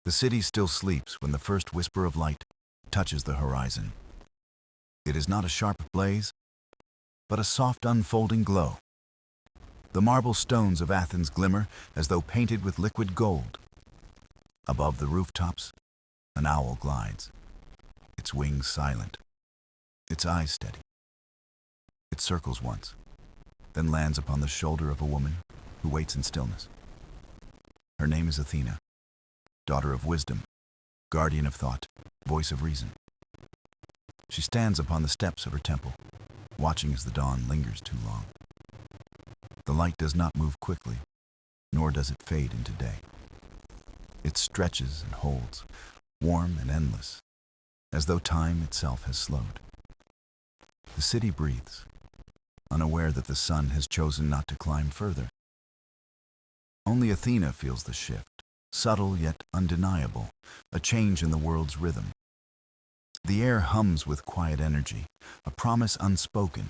The city still sleeps when the first whisper of light touches the horizon. It is not a sharp blaze, but a soft unfolding glow. The marble stones of Athens glimmer as though painted with liquid gold. Above the rooftops, an owl glides, its wings silent, its eyes steady. It circles once, then lands upon the shoulder of a woman who waits in stillness. Her name is Athena, daughter of wisdom, guardian of thought, voice of reason. She stands upon the steps of her temple, watching as the dawn lingers too long. The light does not move quickly, nor does it fade into day. It stretches and holds, warm and endless, as though time itself has slowed. The city breathes, unaware that the sun has chosen not to climb further. Only Athena feels the shift, subtle yet undeniable, a change in the world's rhythm. The air hums with quiet energy, a promise unspoken,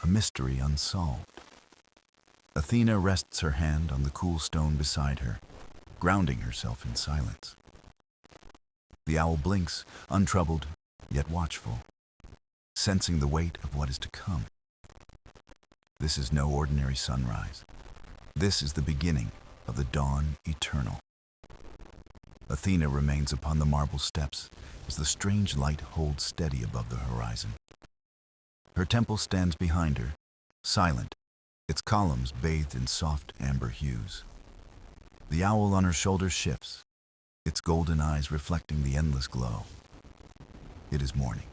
a mystery unsolved. Athena rests her hand on the cool stone beside her, grounding herself in silence. The owl blinks, untroubled yet watchful, sensing the weight of what is to come. This is no ordinary sunrise. This is the beginning of the dawn eternal. Athena remains upon the marble steps as the strange light holds steady above the horizon. Her temple stands behind her, silent, its columns bathed in soft amber hues. The owl on her shoulder shifts, its golden eyes reflecting the endless glow. It is morning,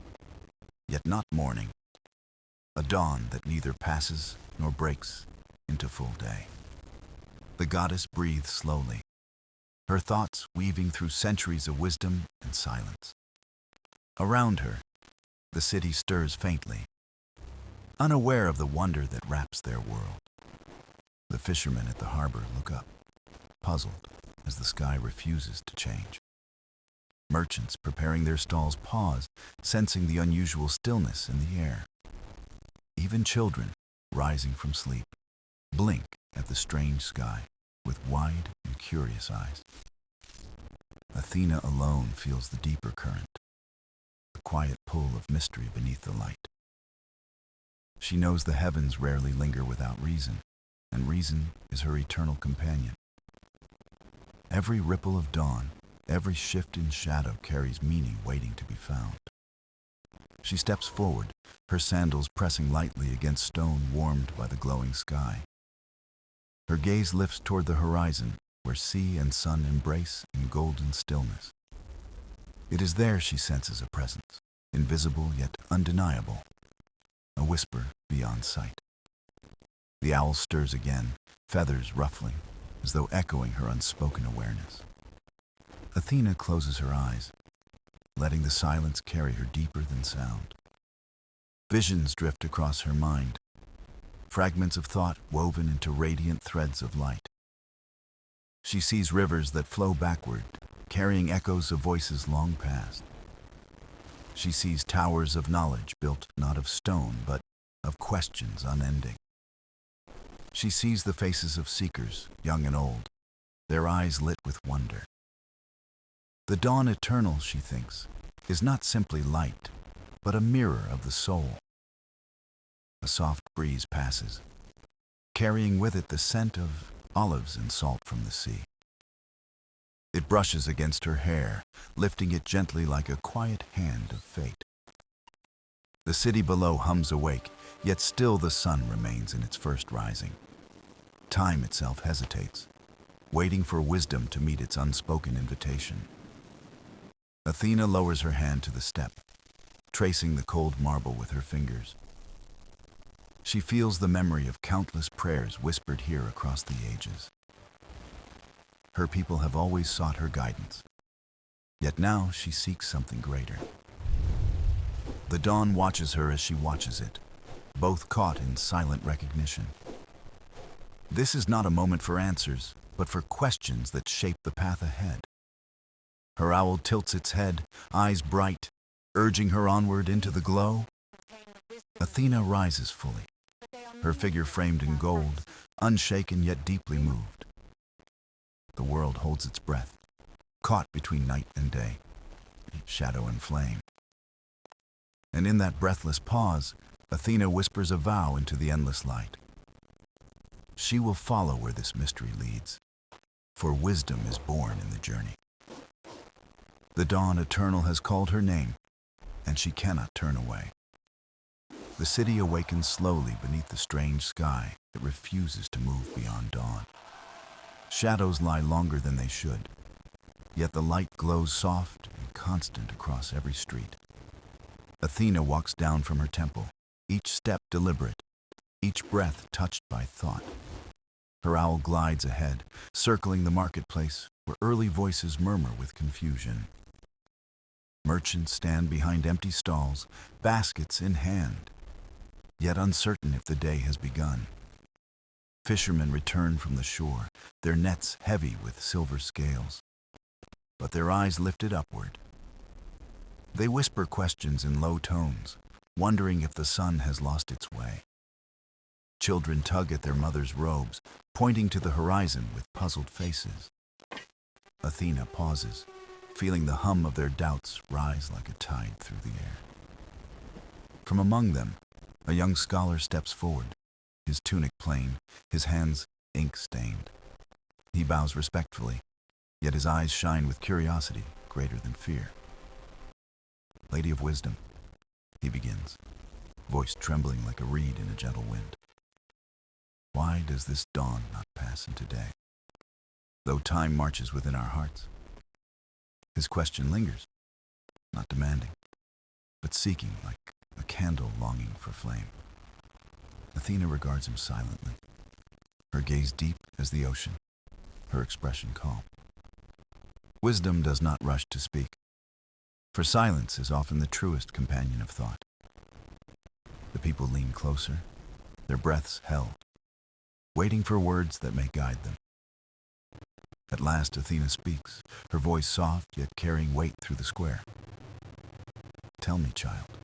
yet not morning, a dawn that neither passes nor breaks into full day. The goddess breathes slowly, her thoughts weaving through centuries of wisdom and silence. Around her, the city stirs faintly, unaware of the wonder that wraps their world. The fishermen at the harbor look up, puzzled as the sky refuses to change. Merchants preparing their stalls pause, sensing the unusual stillness in the air. Even children, rising from sleep, blink at the strange sky with wide and curious eyes. Athena alone feels the deeper current, the quiet pull of mystery beneath the light. She knows the heavens rarely linger without reason, and reason is her eternal companion. Every ripple of dawn, every shift in shadow carries meaning waiting to be found. She steps forward, her sandals pressing lightly against stone warmed by the glowing sky. Her gaze lifts toward the horizon, where sea and sun embrace in golden stillness. It is there she senses a presence, invisible yet undeniable, a whisper beyond sight. The owl stirs again, feathers ruffling, as though echoing her unspoken awareness. Athena closes her eyes, letting the silence carry her deeper than sound. Visions drift across her mind, fragments of thought woven into radiant threads of light. She sees rivers that flow backward, carrying echoes of voices long past. She sees towers of knowledge built not of stone, but of questions unending. She sees the faces of seekers, young and old, their eyes lit with wonder. The dawn eternal, she thinks, is not simply light, but a mirror of the soul. A soft breeze passes, carrying with it the scent of olives and salt from the sea. It brushes against her hair, lifting it gently like a quiet hand of fate. The city below hums awake, yet still the sun remains in its first rising. Time itself hesitates, waiting for wisdom to meet its unspoken invitation. Athena lowers her hand to the step, tracing the cold marble with her fingers. She feels the memory of countless prayers whispered here across the ages. Her people have always sought her guidance, yet now she seeks something greater. The dawn watches her as she watches it, both caught in silent recognition. This is not a moment for answers, but for questions that shape the path ahead. Her owl tilts its head, eyes bright, urging her onward into the glow. Athena rises fully, her figure framed in gold, unshaken yet deeply moved. The world holds its breath, caught between night and day, shadow and flame. And in that breathless pause, Athena whispers a vow into the endless light. She will follow where this mystery leads, for wisdom is born in the journey. The dawn eternal has called her name, and she cannot turn away. The city awakens slowly beneath the strange sky that refuses to move beyond dawn. Shadows lie longer than they should, yet the light glows soft and constant across every street. Athena walks down from her temple, each step deliberate, each breath touched by thought. Her owl glides ahead, circling the marketplace where early voices murmur with confusion. Merchants stand behind empty stalls, baskets in hand, yet uncertain if the day has begun. Fishermen return from the shore, their nets heavy with silver scales, but their eyes lifted upward. They whisper questions in low tones, wondering if the sun has lost its way. Children tug at their mothers' robes, pointing to the horizon with puzzled faces. Athena pauses, feeling the hum of their doubts rise like a tide through the air. From among them, a young scholar steps forward, his tunic plain, his hands ink-stained. He bows respectfully, yet his eyes shine with curiosity greater than fear. "Lady of Wisdom," he begins, voice trembling like a reed in a gentle wind. "Why does this dawn not pass into day, though time marches within our hearts?" His question lingers, not demanding, but seeking like a candle longing for flame. Athena regards him silently, her gaze deep as the ocean, her expression calm. Wisdom does not rush to speak, for silence is often the truest companion of thought. The people lean closer, their breaths held, waiting for words that may guide them. At last Athena speaks, her voice soft yet carrying weight through the square. "Tell me, child,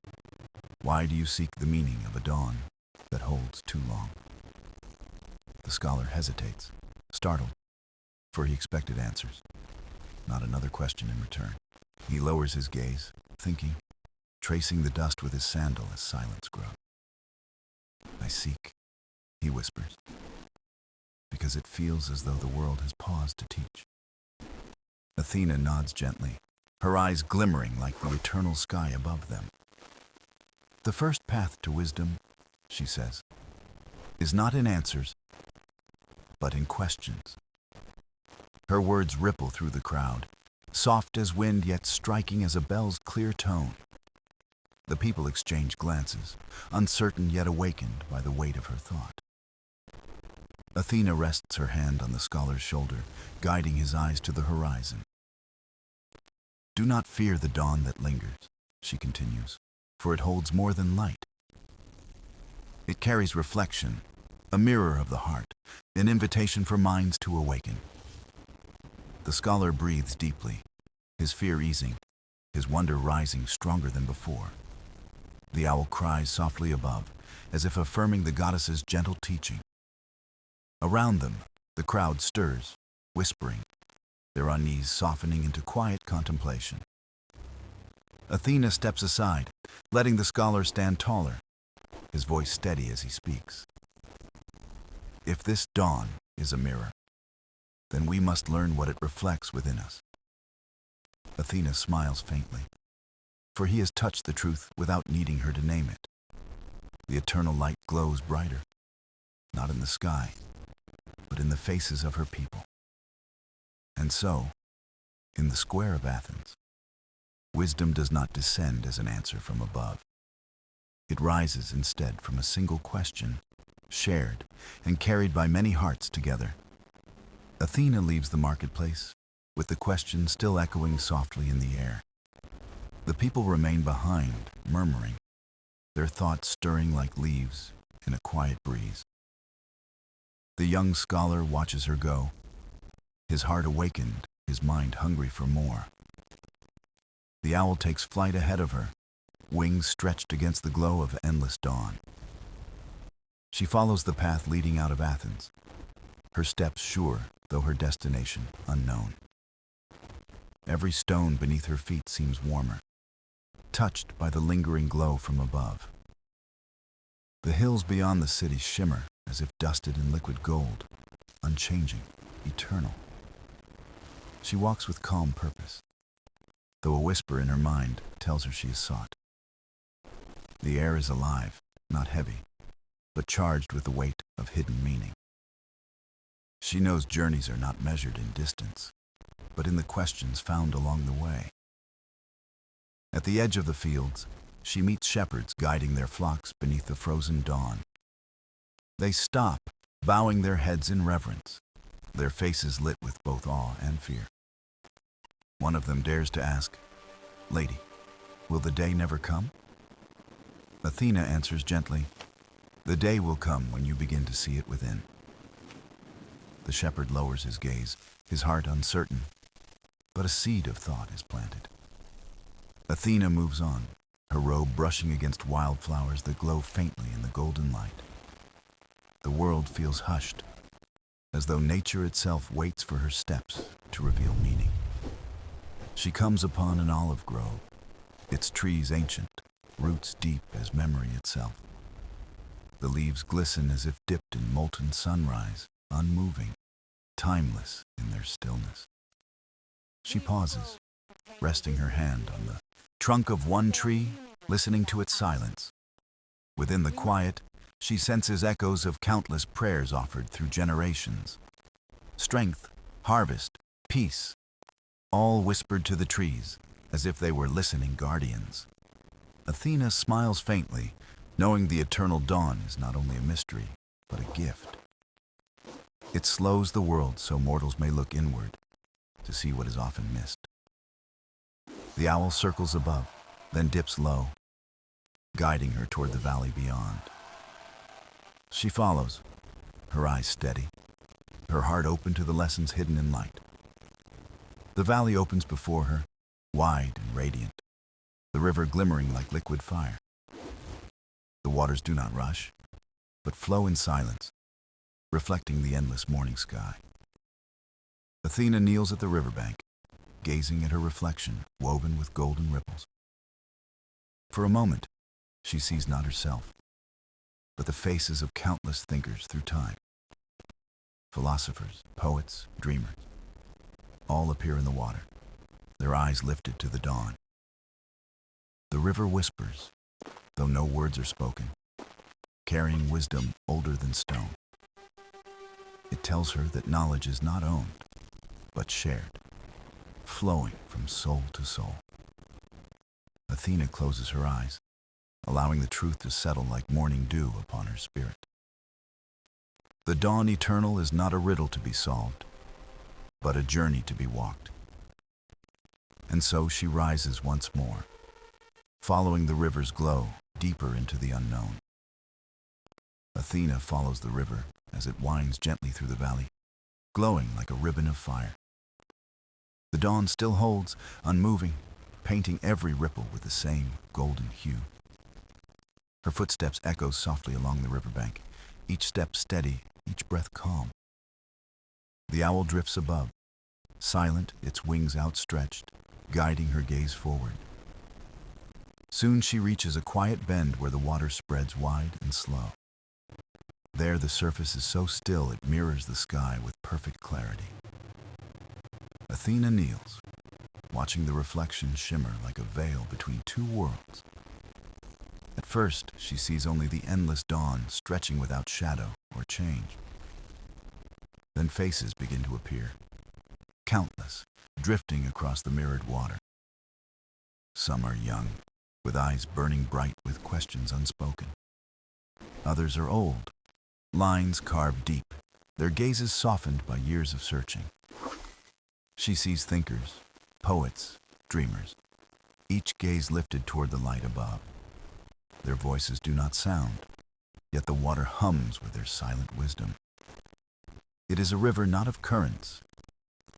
why do you seek the meaning of a dawn that holds too long?" The scholar hesitates, startled, for he expected answers, not another question in return. He lowers his gaze, thinking, tracing the dust with his sandal as silence grows. "I seek," he whispers, "because it feels as though the world has paused to teach." Athena nods gently, her eyes glimmering like the eternal sky above them. "The first path to wisdom," she says, "is not in answers, but in questions." Her words ripple through the crowd, soft as wind yet striking as a bell's clear tone. The people exchange glances, uncertain yet awakened by the weight of her thought. Athena rests her hand on the scholar's shoulder, guiding his eyes to the horizon. "Do not fear the dawn that lingers," she continues, "for it holds more than light. It carries reflection, a mirror of the heart, an invitation for minds to awaken." The scholar breathes deeply, his fear easing, his wonder rising stronger than before. The owl cries softly above, as if affirming the goddess's gentle teaching. Around them, the crowd stirs, whispering, their unease softening into quiet contemplation. Athena steps aside, letting the scholar stand taller, his voice steady as he speaks. "If this dawn is a mirror, then we must learn what it reflects within us." Athena smiles faintly, for he has touched the truth without needing her to name it. The eternal light glows brighter, not in the sky, but in the faces of her people. And so, in the square of Athens, wisdom does not descend as an answer from above. It rises instead from a single question, shared and carried by many hearts together. Athena leaves the marketplace, with the question still echoing softly in the air. The people remain behind, murmuring, their thoughts stirring like leaves in a quiet breeze. The young scholar watches her go, his heart awakened, his mind hungry for more. The owl takes flight ahead of her, wings stretched against the glow of endless dawn. She follows the path leading out of Athens, her steps sure, though her destination unknown. every stone beneath her feet seems warmer, touched by the lingering glow from above. The hills beyond the city shimmer as if dusted in liquid gold, unchanging, eternal. She walks with calm purpose, though a whisper in her mind tells her she is sought. The air is alive, not heavy, but charged with the weight of hidden meaning. She knows journeys are not measured in distance, but in the questions found along the way. At the edge of the fields, she meets shepherds guiding their flocks beneath the frozen dawn. They stop, bowing their heads in reverence, their faces lit with both awe and fear. One of them dares to ask, "Lady, will the day never come?" Athena answers gently, "The day will come when you begin to see it within." The shepherd lowers his gaze, his heart uncertain, but a seed of thought is planted. Athena moves on, her robe brushing against wildflowers that glow faintly in the golden light. The world feels hushed, as though nature itself waits for her steps to reveal meaning. She comes upon an olive grove, its trees ancient, roots deep as memory itself. The leaves glisten as if dipped in molten sunrise, unmoving, timeless in their stillness. She pauses, resting her hand on the trunk of one tree, listening to its silence. Within the quiet, she senses echoes of countless prayers offered through generations. Strength, harvest, peace, all whispered to the trees as if they were listening guardians. Athena smiles faintly, knowing the eternal dawn is not only a mystery, but a gift. It slows the world so mortals may look inward to see what is often missed. The owl circles above, then dips low, guiding her toward the valley beyond. She follows, her eyes steady, her heart open to the lessons hidden in light. The valley opens before her, wide and radiant, the river glimmering like liquid fire. The waters do not rush, but flow in silence, reflecting the endless morning sky. Athena kneels at the riverbank, gazing at her reflection woven with golden ripples. For a moment, she sees not herself, but the faces of countless thinkers through time. Philosophers, poets, dreamers, all appear in the water, their eyes lifted to the dawn. The river whispers, though no words are spoken, carrying wisdom older than stone. It tells her that knowledge is not owned, but shared, flowing from soul to soul. Athena closes her eyes, allowing the truth to settle like morning dew upon her spirit. The dawn eternal is not a riddle to be solved, but a journey to be walked. And so she rises once more, following the river's glow deeper into the unknown. Athena follows the river as it winds gently through the valley, glowing like a ribbon of fire. The dawn still holds, unmoving, painting every ripple with the same golden hue. Her footsteps echo softly along the riverbank, each step steady, each breath calm. The owl drifts above, silent, its wings outstretched, guiding her gaze forward. Soon she reaches a quiet bend where the water spreads wide and slow. There the surface is so still it mirrors the sky with perfect clarity. Athena kneels, watching the reflection shimmer like a veil between two worlds. At first, she sees only the endless dawn stretching without shadow or change. Then faces begin to appear, countless, drifting across the mirrored water. Some are young, with eyes burning bright with questions unspoken. Others are old, lines carved deep, their gazes softened by years of searching. She sees thinkers, poets, dreamers, each gaze lifted toward the light above. Their voices do not sound, yet the water hums with their silent wisdom. It is a river not of currents,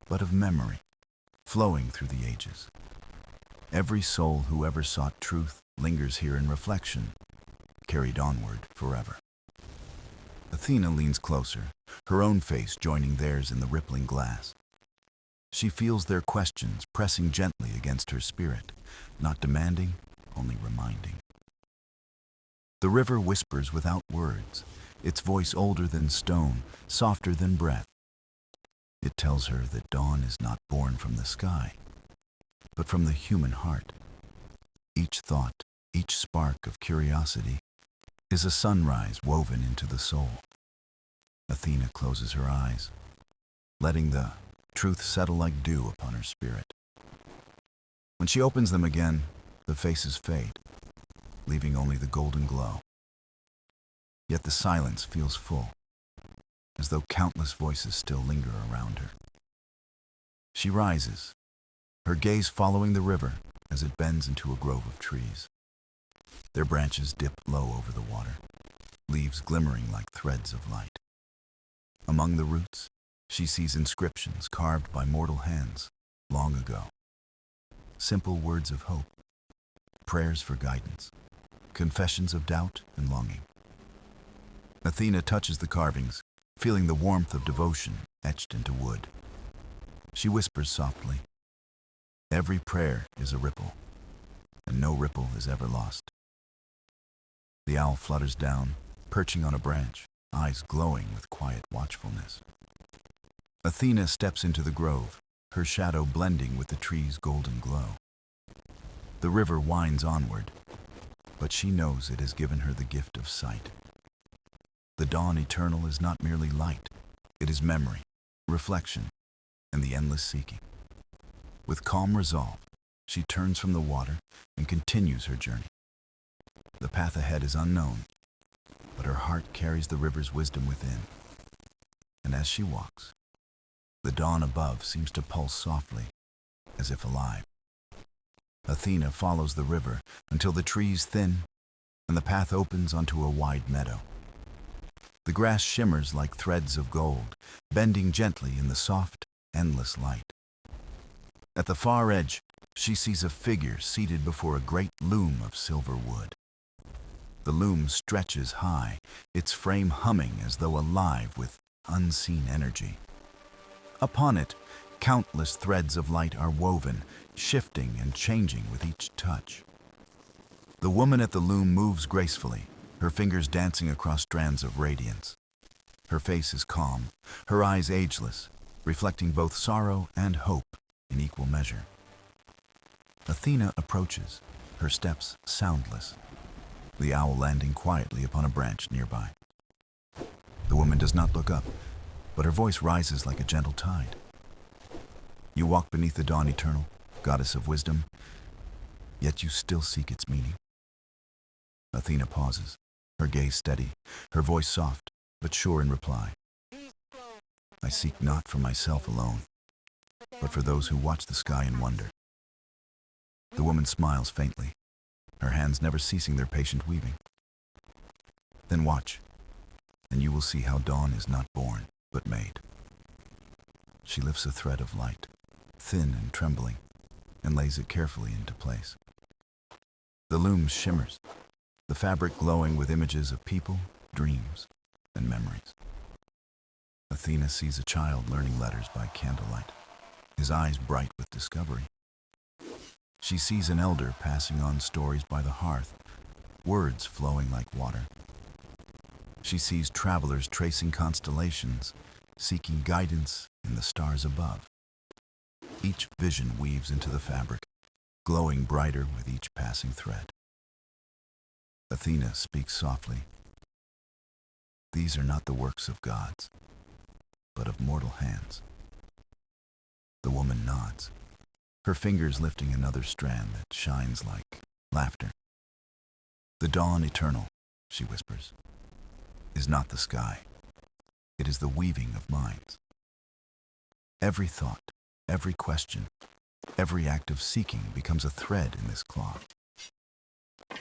but of memory, flowing through the ages. Every soul who ever sought truth lingers here in reflection, carried onward forever. Athena leans closer, her own face joining theirs in the rippling glass. She feels their questions pressing gently against her spirit, not demanding, only reminding. The river whispers without words, its voice older than stone, softer than breath. It tells her that dawn is not born from the sky, but from the human heart. Each thought, each spark of curiosity, is a sunrise woven into the soul. Athena closes her eyes, letting the truth settle like dew upon her spirit. When she opens them again, the faces fade, leaving only the golden glow. Yet the silence feels full, as though countless voices still linger around her. She rises, her gaze following the river as it bends into a grove of trees. Their branches dip low over the water, leaves glimmering like threads of light. Among the roots, she sees inscriptions carved by mortal hands long ago. Simple words of hope, prayers for guidance, confessions of doubt and longing. Athena touches the carvings, feeling the warmth of devotion etched into wood. She whispers softly, "Every prayer is a ripple, and no ripple is ever lost." The owl flutters down, perching on a branch, eyes glowing with quiet watchfulness. Athena steps into the grove, her shadow blending with the tree's golden glow. The river winds onward, but she knows it has given her the gift of sight. The dawn eternal is not merely light, it is memory, reflection, and the endless seeking. With calm resolve, she turns from the water and continues her journey. The path ahead is unknown, but her heart carries the river's wisdom within. And as she walks, the dawn above seems to pulse softly, as if alive. Athena follows the river until the trees thin and the path opens onto a wide meadow. The grass shimmers like threads of gold, bending gently in the soft, endless light. At the far edge, she sees a figure seated before a great loom of silver wood. The loom stretches high, its frame humming as though alive with unseen energy. Upon it, countless threads of light are woven, shifting and changing with each touch. The woman at the loom moves gracefully, her fingers dancing across strands of radiance. Her face is calm, her eyes ageless, reflecting both sorrow and hope in equal measure. Athena approaches, her steps soundless, the owl landing quietly upon a branch nearby. The woman does not look up, but her voice rises like a gentle tide. "You walk beneath the dawn eternal, goddess of wisdom, yet you still seek its meaning." Athena pauses, her gaze steady, her voice soft, but sure in reply. "I seek not for myself alone, but for those who watch the sky in wonder." The woman smiles faintly, her hands never ceasing their patient weaving. "Then watch, and you will see how dawn is not born, but made." She lifts a thread of light, thin and trembling, and lays it carefully into place. The loom shimmers, the fabric glowing with images of people, dreams, and memories. Athena sees a child learning letters by candlelight, his eyes bright with discovery. She sees an elder passing on stories by the hearth, words flowing like water. She sees travelers tracing constellations, seeking guidance in the stars above. Each vision weaves into the fabric, glowing brighter with each passing thread. Athena speaks softly. "These are not the works of gods, but of mortal hands." The woman nods, her fingers lifting another strand that shines like laughter. "The dawn eternal," she whispers, "is not the sky. It is the weaving of minds. Every thought, every question, every act of seeking becomes a thread in this cloth."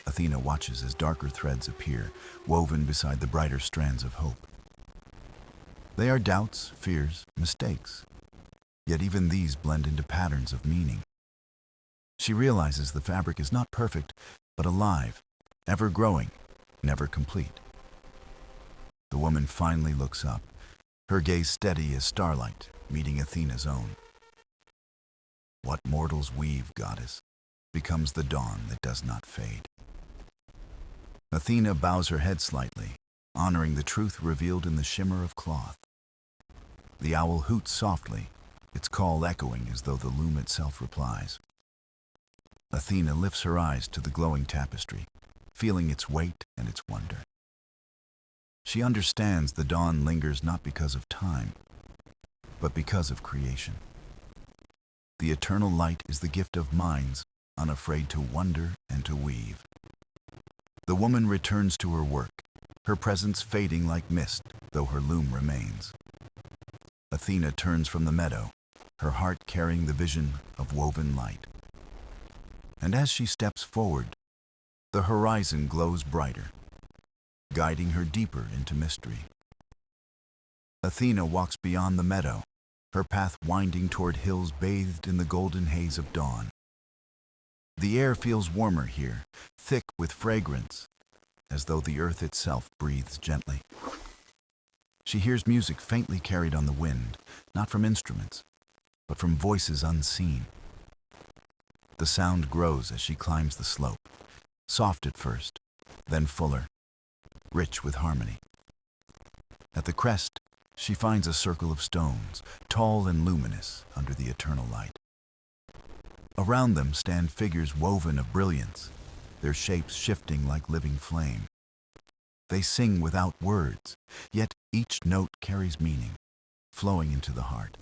Athena watches as darker threads appear, woven beside the brighter strands of hope. They are doubts, fears, mistakes, yet even these blend into patterns of meaning. She realizes the fabric is not perfect, but alive, ever growing, never complete. The woman finally looks up, her gaze steady as starlight meeting Athena's own. What mortals weave, goddess, becomes the dawn that does not fade. Athena bows her head slightly, honoring the truth revealed in the shimmer of cloth. The owl hoots softly, its call echoing as though the loom itself replies. Athena lifts her eyes to the glowing tapestry, feeling its weight and its wonder. She understands the dawn lingers not because of time, but because of creation. The eternal light is the gift of minds unafraid to wonder and to weave. The woman returns to her work, her presence fading like mist, though her loom remains. Athena turns from the meadow, her heart carrying the vision of woven light. And as she steps forward, the horizon glows brighter, guiding her deeper into mystery. Athena walks beyond the meadow, her path winding toward hills bathed in the golden haze of dawn. The air feels warmer here, thick with fragrance, as though the earth itself breathes gently. She hears music faintly carried on the wind, not from instruments, but from voices unseen. The sound grows as she climbs the slope, soft at first, then fuller, rich with harmony. At the crest, she finds a circle of stones, tall and luminous under the eternal light. Around them stand figures woven of brilliance, their shapes shifting like living flame. They sing without words, yet each note carries meaning, flowing into the heart.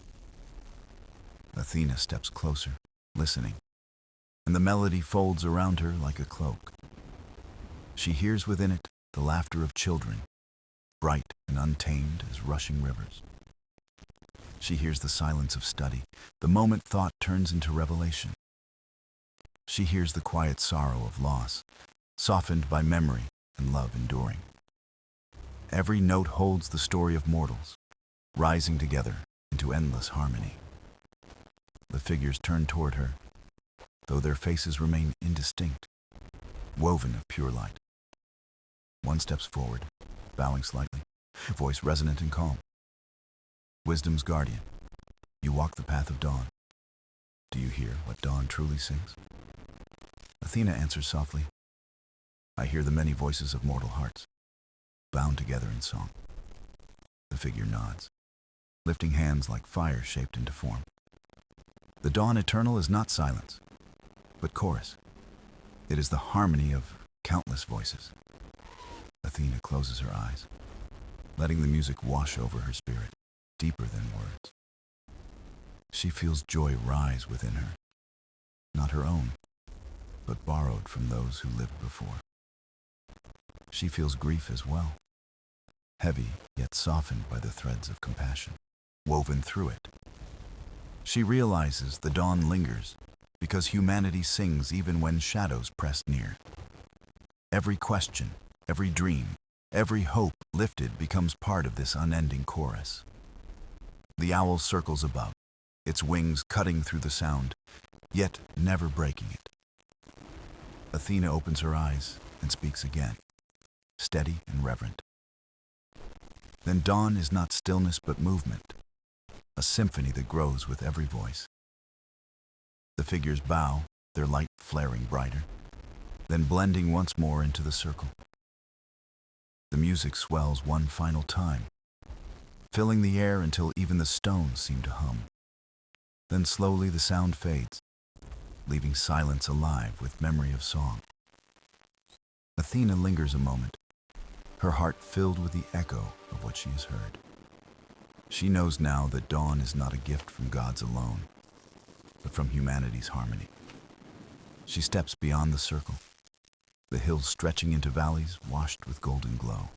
Athena steps closer, listening, and the melody folds around her like a cloak. She hears within it the laughter of children, bright and untamed as rushing rivers. She hears the silence of study, the moment thought turns into revelation. She hears the quiet sorrow of loss, softened by memory and love enduring. Every note holds the story of mortals, rising together into endless harmony. The figures turn toward her, though their faces remain indistinct, woven of pure light. One steps forward, bowing slightly, voice resonant and calm. Wisdom's guardian, you walk the path of dawn. Do you hear what dawn truly sings? Athena answers softly, I hear the many voices of mortal hearts, bound together in song. The figure nods, lifting hands like fire shaped into form. The dawn eternal is not silence, but chorus. It is the harmony of countless voices. Athena closes her eyes, letting the music wash over her spirit, deeper than words. She feels joy rise within her, not her own, but borrowed from those who lived before. She feels grief as well, heavy yet softened by the threads of compassion, woven through it. She realizes the dawn lingers because humanity sings even when shadows press near. Every question, every dream, every hope lifted becomes part of this unending chorus. The owl circles above, its wings cutting through the sound, yet never breaking it. Athena opens her eyes and speaks again, steady and reverent. Then dawn is not stillness but movement, a symphony that grows with every voice. The figures bow, their light flaring brighter, then blending once more into the circle. The music swells one final time, filling the air until even the stones seem to hum. Then slowly the sound fades, leaving silence alive with memory of song. Athena lingers a moment, her heart filled with the echo of what she has heard. She knows now that dawn is not a gift from gods alone, but from humanity's harmony. She steps beyond the circle, the hills stretching into valleys washed with golden glow.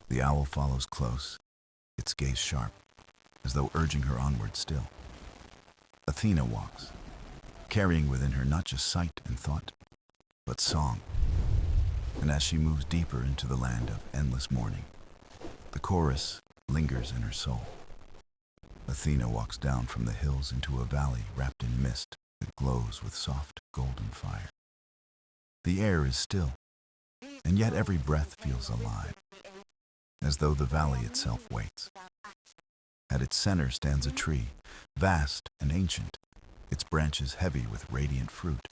The owl follows close, its gaze sharp, as though urging her onward still. Athena walks, carrying within her not just sight and thought, but song. And as she moves deeper into the land of endless morning, the chorus lingers in her soul. Athena walks down from the hills into a valley wrapped in mist that glows with soft golden fire. The air is still, and yet every breath feels alive, as though the valley itself waits. At its center stands a tree, vast and ancient, its branches heavy with radiant fruit.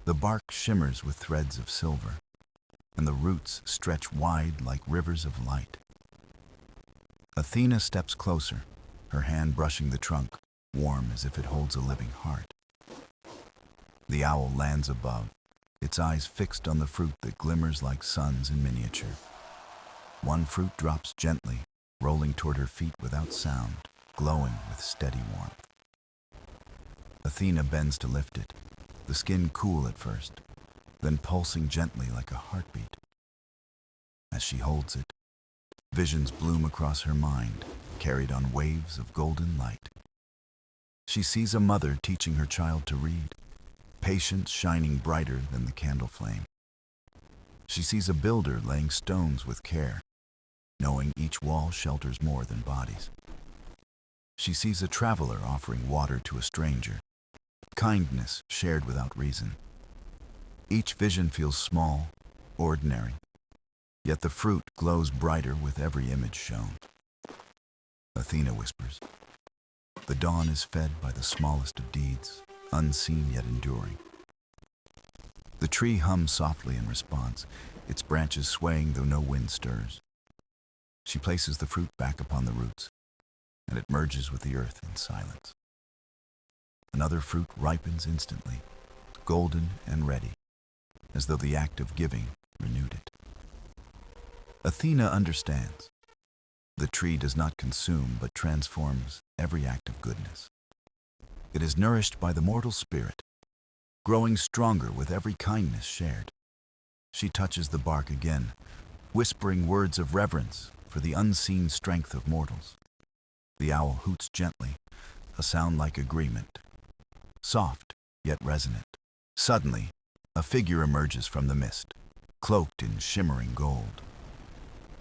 The bark shimmers with threads of silver, and the roots stretch wide like rivers of light. Athena steps closer, her hand brushing the trunk, warm as if it holds a living heart. The owl lands above, its eyes fixed on the fruit that glimmers like suns in miniature. One fruit drops gently, rolling toward her feet without sound, glowing with steady warmth. Athena bends to lift it, the skin cool at first, then pulsing gently like a heartbeat. As she holds it, visions bloom across her mind, carried on waves of golden light. She sees a mother teaching her child to read, patience shining brighter than the candle flame. She sees a builder laying stones with care, knowing each wall shelters more than bodies. She sees a traveler offering water to a stranger, kindness shared without reason. Each vision feels small, ordinary, yet the fruit glows brighter with every image shown. Athena whispers, "The dawn is fed by the smallest of deeds, unseen yet enduring." The tree hums softly in response, its branches swaying though no wind stirs. She places the fruit back upon the roots, and it merges with the earth in silence. Another fruit ripens instantly, golden and ready, as though the act of giving renewed it. Athena understands. The tree does not consume, but transforms every act of goodness. It is nourished by the mortal spirit, growing stronger with every kindness shared. She touches the bark again, whispering words of reverence for the unseen strength of mortals. The owl hoots gently, a sound like agreement, soft yet resonant. Suddenly, a figure emerges from the mist, cloaked in shimmering gold.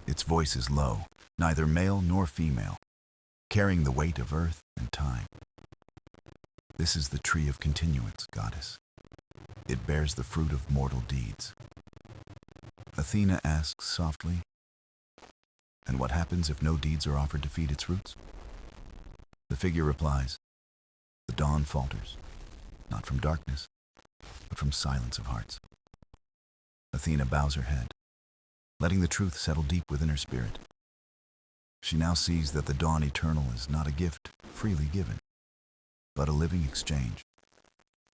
Its voice is low, neither male nor female, carrying the weight of earth and time. "This is the tree of continuance, goddess. It bears the fruit of mortal deeds." Athena asks softly, "And what happens if no deeds are offered to feed its roots?" The figure replies, "The dawn falters, not from darkness, but from silence of hearts." Athena bows her head, letting the truth settle deep within her spirit. She now sees that the dawn eternal is not a gift freely given, but a living exchange.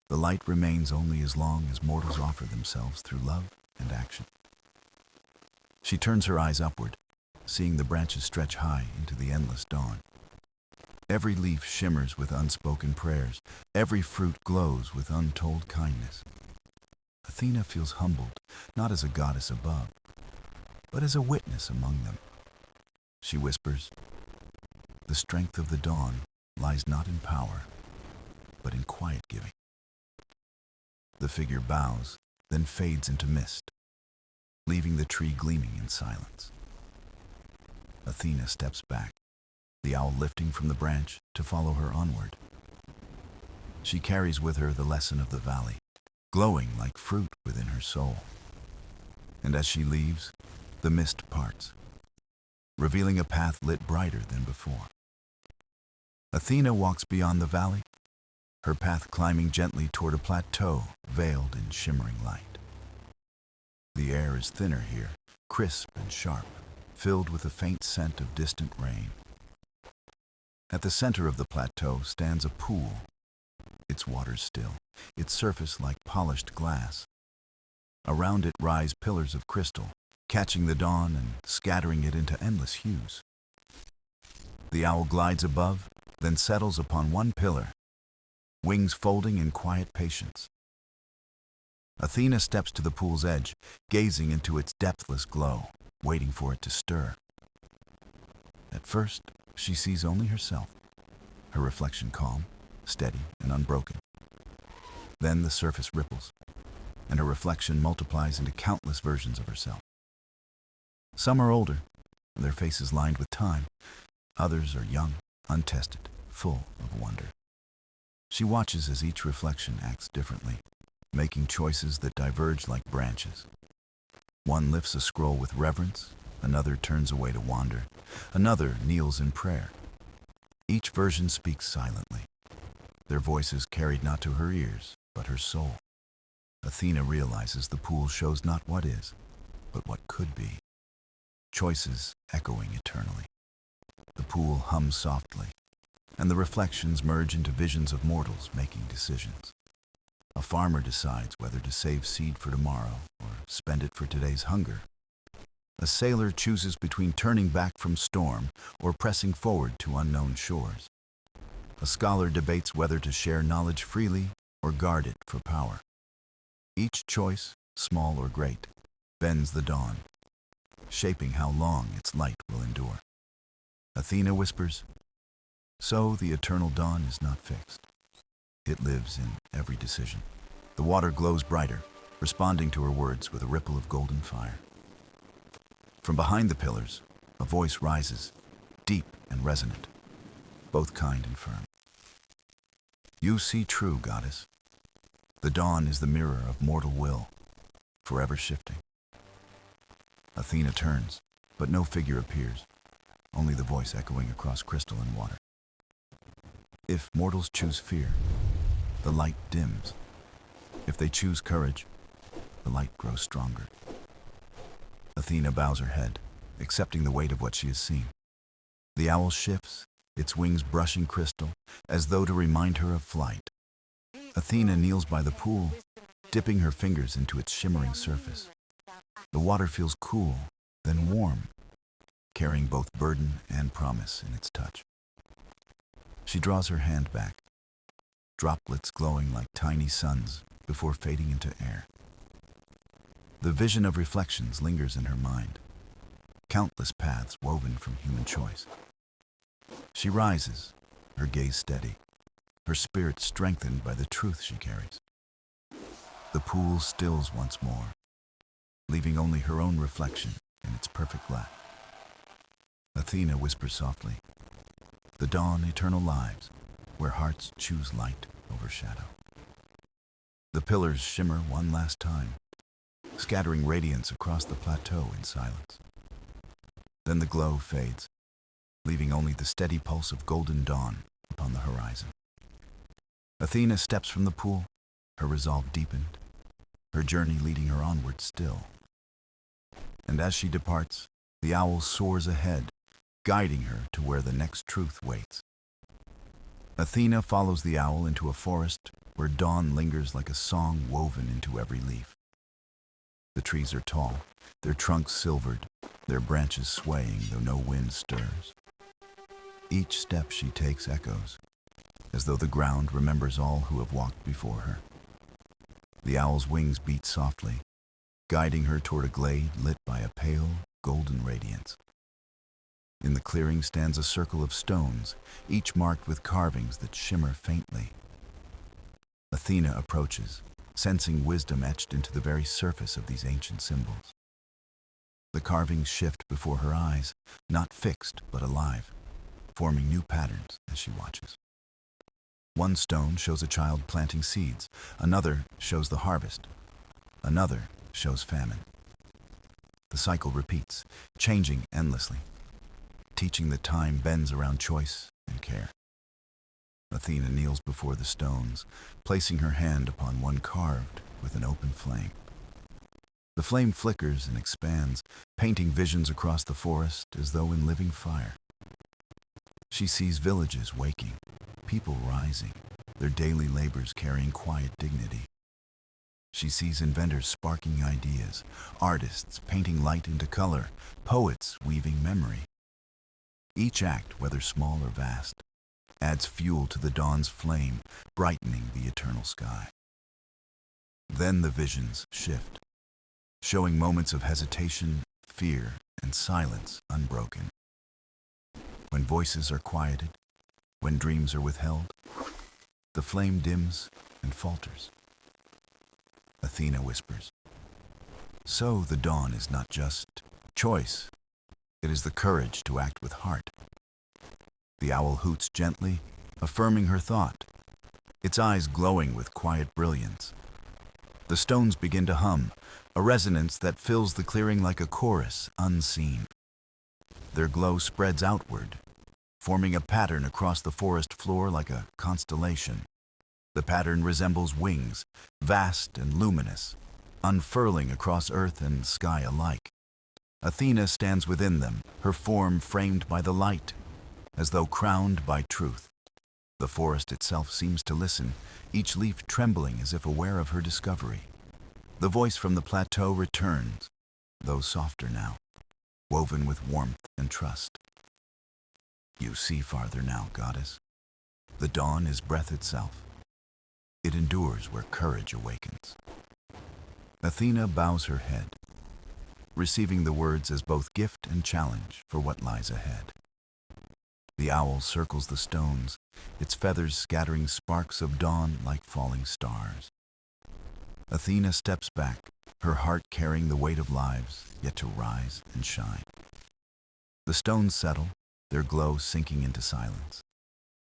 The light remains only as long as mortals offer themselves through love and action. She turns her eyes upward, seeing the branches stretch high into the endless dawn. Every leaf shimmers with unspoken prayers. Every fruit glows with untold kindness. Athena feels humbled, not as a goddess above, but as a witness among them. She whispers, "The strength of the dawn lies not in power, but in quiet giving." The figure bows, then fades into mist, leaving the tree gleaming in silence. Athena steps back, the owl lifting from the branch to follow her onward. She carries with her the lesson of the valley, glowing like fruit within her soul. And as she leaves, the mist parts, revealing a path lit brighter than before. Athena walks beyond the valley, her path climbing gently toward a plateau veiled in shimmering light. The air is thinner here, crisp and sharp, filled with a faint scent of distant rain. At the center of the plateau stands a pool, its waters still, its surface like polished glass. Around it rise pillars of crystal, catching the dawn and scattering it into endless hues. The owl glides above, then settles upon one pillar, wings folding in quiet patience. Athena steps to the pool's edge, gazing into its depthless glow, waiting for it to stir. At first, she sees only herself, her reflection calm, steady, and unbroken. Then the surface ripples, and her reflection multiplies into countless versions of herself. Some are older, their faces lined with time. Others are young, untested, full of wonder. She watches as each reflection acts differently, making choices that diverge like branches. One lifts a scroll with reverence, another turns away to wander, another kneels in prayer. Each version speaks silently, their voices carried not to her ears, but her soul. Athena realizes the pool shows not what is, but what could be. Choices echoing eternally. The pool hums softly, and the reflections merge into visions of mortals making decisions. A farmer decides whether to save seed for tomorrow or spend it for today's hunger. A sailor chooses between turning back from storm or pressing forward to unknown shores. A scholar debates whether to share knowledge freely or guard it for power. Each choice, small or great, bends the dawn, shaping how long its light will endure. Athena whispers, "So the eternal dawn is not fixed. It lives in every decision." The water glows brighter, responding to her words with a ripple of golden fire. From behind the pillars, a voice rises, deep and resonant, both kind and firm. "You see true, goddess. The dawn is the mirror of mortal will, forever shifting." Athena turns, but no figure appears, only the voice echoing across crystal and water. "If mortals choose fear, the light dims. If they choose courage, the light grows stronger." Athena bows her head, accepting the weight of what she has seen. The owl shifts, its wings brushing crystal, as though to remind her of flight. Athena kneels by the pool, dipping her fingers into its shimmering surface. The water feels cool, then warm, carrying both burden and promise in its touch. She draws her hand back, droplets glowing like tiny suns before fading into air. The vision of reflections lingers in her mind, countless paths woven from human choice. She rises, her gaze steady, her spirit strengthened by the truth she carries. The pool stills once more, leaving only her own reflection in its perfect black. Athena whispers softly, "The dawn eternal lives, where hearts choose light over shadow." The pillars shimmer one last time, scattering radiance across the plateau in silence. Then the glow fades, leaving only the steady pulse of golden dawn upon the horizon. Athena steps from the pool, her resolve deepened, her journey leading her onward still. And as she departs, the owl soars ahead, guiding her to where the next truth waits. Athena follows the owl into a forest where dawn lingers like a song woven into every leaf. The trees are tall, their trunks silvered, their branches swaying though no wind stirs. Each step she takes echoes, as though the ground remembers all who have walked before her. The owl's wings beat softly, guiding her toward a glade lit by a pale, golden radiance. In the clearing stands a circle of stones, each marked with carvings that shimmer faintly. Athena approaches, sensing wisdom etched into the very surface of these ancient symbols. The carvings shift before her eyes, not fixed but alive, forming new patterns as she watches. One stone shows a child planting seeds, another shows the harvest, another shows famine. The cycle repeats, changing endlessly, teaching that time bends around choice and care. Athena kneels before the stones, placing her hand upon one carved with an open flame. The flame flickers and expands, painting visions across the forest as though in living fire. She sees villages waking, people rising, their daily labors carrying quiet dignity. She sees inventors sparking ideas, artists painting light into color, poets weaving memory. Each act, whether small or vast, adds fuel to the dawn's flame, brightening the eternal sky. Then the visions shift, showing moments of hesitation, fear, and silence unbroken. When voices are quieted, when dreams are withheld, the flame dims and falters. Athena whispers, "So the dawn is not just choice, it is the courage to act with heart." The owl hoots gently, affirming her thought, its eyes glowing with quiet brilliance. The stones begin to hum, a resonance that fills the clearing like a chorus unseen. Their glow spreads outward, forming a pattern across the forest floor like a constellation. The pattern resembles wings, vast and luminous, unfurling across earth and sky alike. Athena stands within them, her form framed by the light, as though crowned by truth. The forest itself seems to listen, each leaf trembling as if aware of her discovery. The voice from the plateau returns, though softer now, woven with warmth and trust. You see farther now, goddess. The dawn is breath itself. It endures where courage awakens. Athena bows her head, receiving the words as both gift and challenge for what lies ahead. The owl circles the stones, its feathers scattering sparks of dawn like falling stars. Athena steps back, her heart carrying the weight of lives yet to rise and shine. The stones settle, their glow sinking into silence,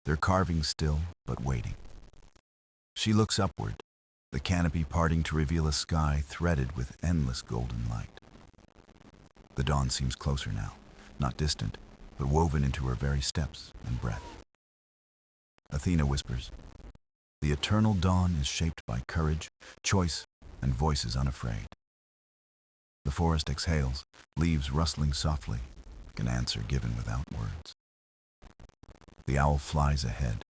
their carving still but waiting. She looks upward, the canopy parting to reveal a sky threaded with endless golden light. The dawn seems closer now, not distant, but woven into her very steps and breath. Athena whispers, "The eternal dawn is shaped by courage, choice, and voices unafraid." The forest exhales, leaves rustling softly, like an answer given without words. The owl flies ahead,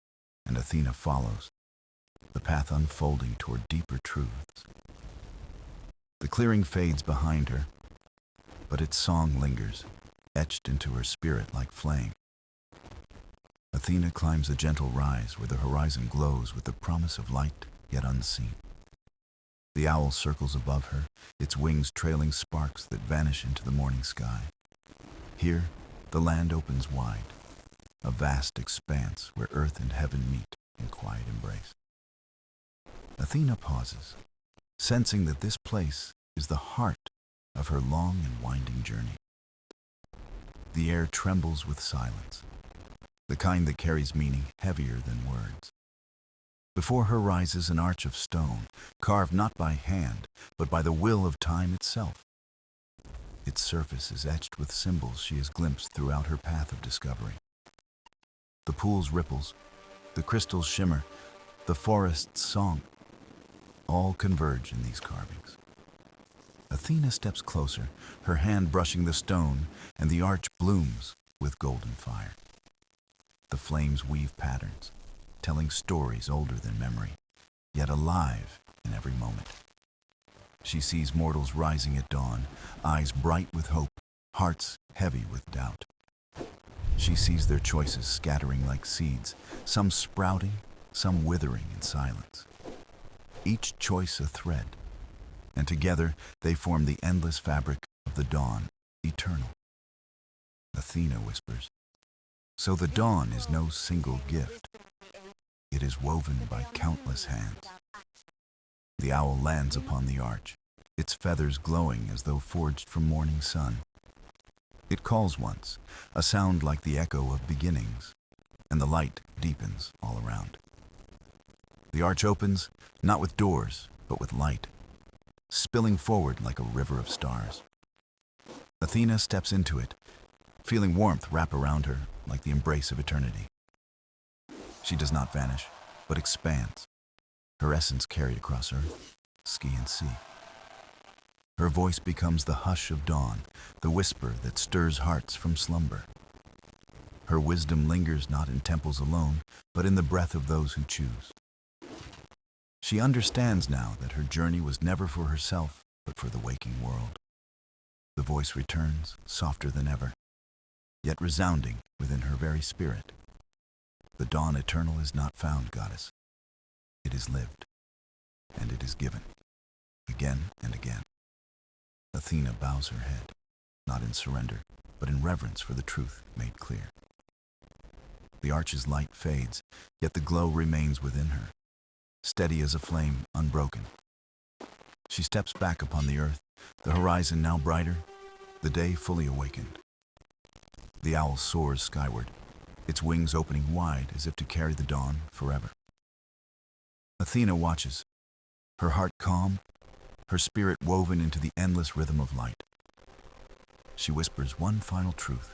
and Athena follows, the path unfolding toward deeper truths. The clearing fades behind her, but its song lingers, etched into her spirit like flame. Athena climbs a gentle rise where the horizon glows with the promise of light yet unseen. The owl circles above her, its wings trailing sparks that vanish into the morning sky. Here, the land opens wide, a vast expanse where earth and heaven meet in quiet embrace. Athena pauses, sensing that this place is the heart of her long and winding journey. The air trembles with silence, the kind that carries meaning heavier than words. Before her rises an arch of stone, carved not by hand, but by the will of time itself. Its surface is etched with symbols she has glimpsed throughout her path of discovery. The pool's ripples, the crystal's shimmer, the forest's song, all converge in these carvings. Athena steps closer, her hand brushing the stone, and the arch blooms with golden fire. The flames weave patterns, telling stories older than memory, yet alive in every moment. She sees mortals rising at dawn, eyes bright with hope, hearts heavy with doubt. She sees their choices scattering like seeds, some sprouting, some withering in silence. Each choice a thread, and together they form the endless fabric of the dawn, eternal. Athena whispers, "So the dawn is no single gift. It is woven by countless hands." The owl lands upon the arch, its feathers glowing as though forged from morning sun. It calls once, a sound like the echo of beginnings, and the light deepens all around. The arch opens, not with doors, but with light, spilling forward like a river of stars. Athena steps into it, feeling warmth wrap around her like the embrace of eternity. She does not vanish, but expands, her essence carried across earth, sky and sea. Her voice becomes the hush of dawn, the whisper that stirs hearts from slumber. Her wisdom lingers not in temples alone, but in the breath of those who choose. She understands now that her journey was never for herself, but for the waking world. The voice returns, softer than ever, yet resounding within her very spirit. The dawn eternal is not found, goddess. It is lived, and it is given, again and again. Athena bows her head, not in surrender, but in reverence for the truth made clear. The arch's light fades, yet the glow remains within her, steady as a flame, unbroken. She steps back upon the earth, the horizon now brighter, the day fully awakened. The owl soars skyward, its wings opening wide as if to carry the dawn forever. Athena watches, her heart calm, her spirit woven into the endless rhythm of light. She whispers one final truth,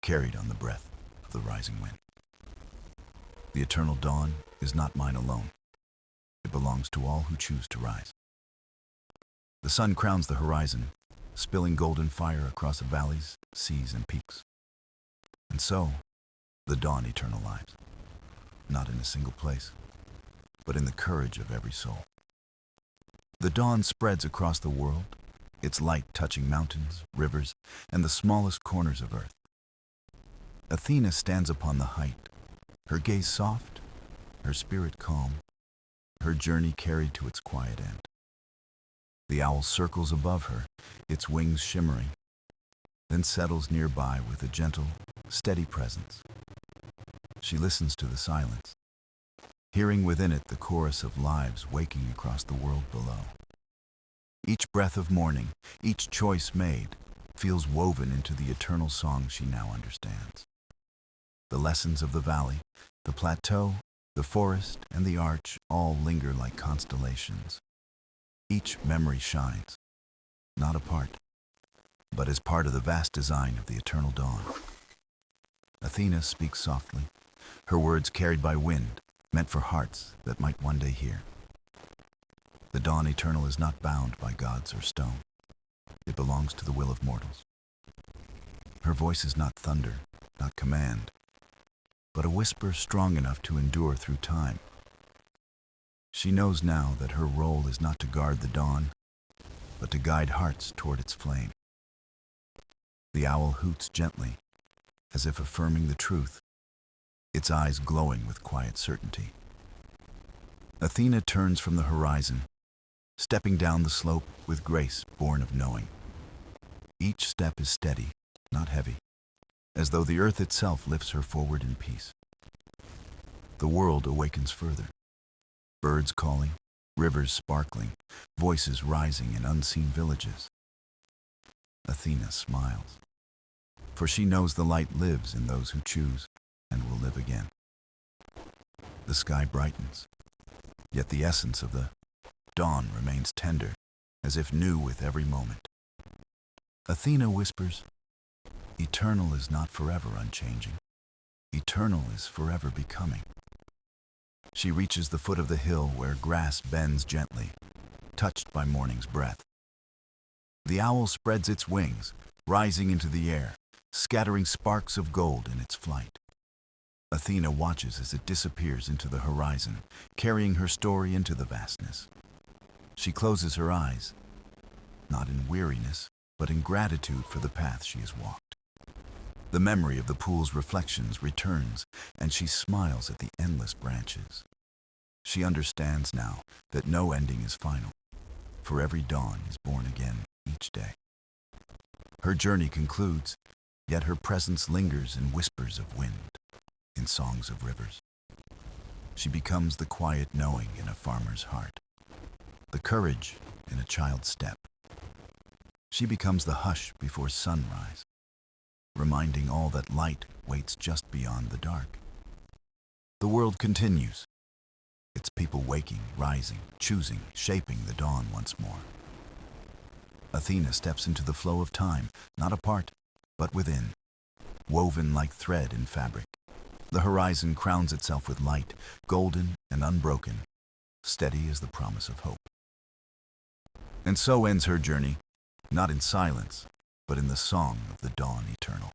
carried on the breath of the rising wind. The eternal dawn is not mine alone. It belongs to all who choose to rise. The sun crowns the horizon, spilling golden fire across the valleys, seas, and peaks. And so, the dawn eternal lives, not in a single place, but in the courage of every soul. The dawn spreads across the world, its light touching mountains, rivers, and the smallest corners of earth. Athena stands upon the height, her gaze soft, her spirit calm, her journey carried to its quiet end. The owl circles above her, its wings shimmering, then settles nearby with a gentle, steady presence. She listens to the silence, hearing within it the chorus of lives waking across the world below. Each breath of morning, each choice made, feels woven into the eternal song she now understands. The lessons of the valley, the plateau, the forest, and the arch all linger like constellations. Each memory shines, not apart, but as part of the vast design of the eternal dawn. Athena speaks softly, her words carried by wind, meant for hearts that might one day hear. The dawn eternal is not bound by gods or stone. It belongs to the will of mortals. Her voice is not thunder, not command, but a whisper strong enough to endure through time. She knows now that her role is not to guard the dawn, but to guide hearts toward its flame. The owl hoots gently, as if affirming the truth, its eyes glowing with quiet certainty. Athena turns from the horizon, stepping down the slope with grace born of knowing. Each step is steady, not heavy, as though the earth itself lifts her forward in peace. The world awakens further. Birds calling, rivers sparkling, voices rising in unseen villages. Athena smiles, for she knows the light lives in those who choose and will live again. The sky brightens, yet the essence of the dawn remains tender, as if new with every moment. Athena whispers, "Eternal is not forever unchanging. Eternal is forever becoming." She reaches the foot of the hill where grass bends gently, touched by morning's breath. The owl spreads its wings, rising into the air, scattering sparks of gold in its flight. Athena watches as it disappears into the horizon, carrying her story into the vastness. She closes her eyes, not in weariness, but in gratitude for the path she has walked. The memory of the pool's reflections returns, and she smiles at the endless branches. She understands now that no ending is final, for every dawn is born again each day. Her journey concludes, yet her presence lingers in whispers of wind, in songs of rivers. She becomes the quiet knowing in a farmer's heart, the courage in a child's step. She becomes the hush before sunrise, reminding all that light waits just beyond the dark. The world continues, its people waking, rising, choosing, shaping the dawn once more. Athena steps into the flow of time, not apart, but within, woven like thread in fabric. The horizon crowns itself with light, golden and unbroken, steady as the promise of hope. And so ends her journey, not in silence, but in the song of the dawn eternal.